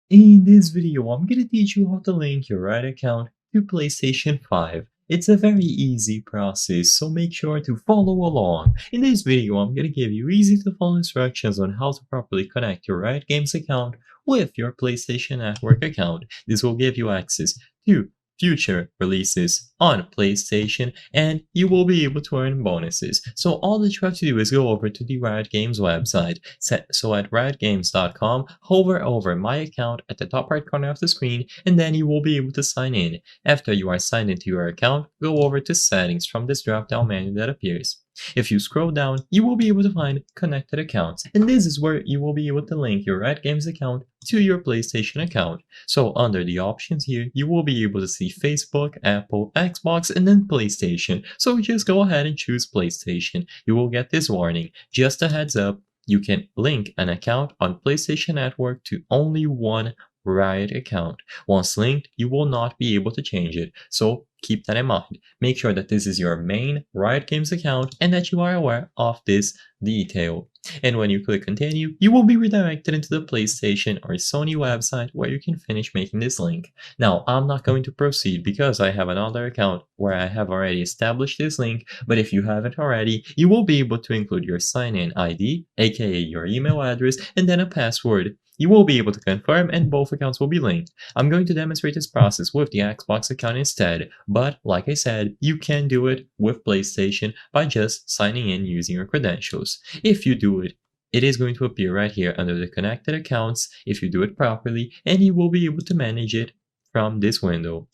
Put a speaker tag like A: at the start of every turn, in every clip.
A: In this video, I'm gonna teach you how to link your Riot account to PlayStation 5. It's a very easy process, so make sure to follow along. In this video, I'm gonna give you easy to follow instructions on how to properly connect your Riot Games account with your PlayStation Network account. This will give you access to future releases on PlayStation, and you will be able to earn bonuses. So all that you have to do is go over to the Riot Games website. So at riotgames.com, hover over My Account at the top right corner of the screen, and then you will be able to sign in. After you are signed into your account, go over to Settings from this drop-down menu that appears. If you scroll down, you will be able to find Connected Accounts, and this is where you will be able to link your Riot Games account to your PlayStation account. So under the options here, you will be able to see Facebook, Apple, Xbox, and then PlayStation. So just go ahead and choose PlayStation. You will get this warning. Just a heads up, you can link an account on PlayStation Network to only one Riot account. Once linked, you will not be able to change it. So keep that in mind. Make sure that this is your main Riot Games account and that you are aware of this detail. And when you click continue, you will be redirected into the PlayStation or Sony website where you can finish making this link. Now, I'm not going to proceed because I have another account where I have already established this link, but if you haven't already, you will be able to include your sign-in ID, aka your email address, and then a password. You will be able to confirm and both accounts will be linked. I'm going to demonstrate this process with the Xbox account instead, but like I said, you can do it with PlayStation by just signing in using your credentials. If you do it, it is going to appear right here under the connected accounts if you do it properly, and you will be able to manage it from this window.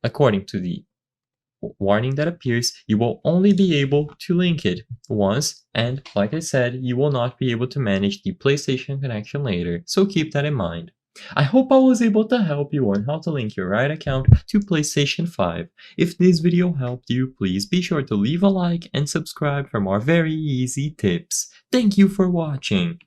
A: According to the warning that appears, you will only be able to link it once, and like I said, you will not be able to manage the PlayStation connection later, so keep that in mind. I hope I was able to help you on how to link your Riot account to PlayStation 5. If this video helped you, please be sure to leave a like and subscribe for more very easy tips. Thank you for watching!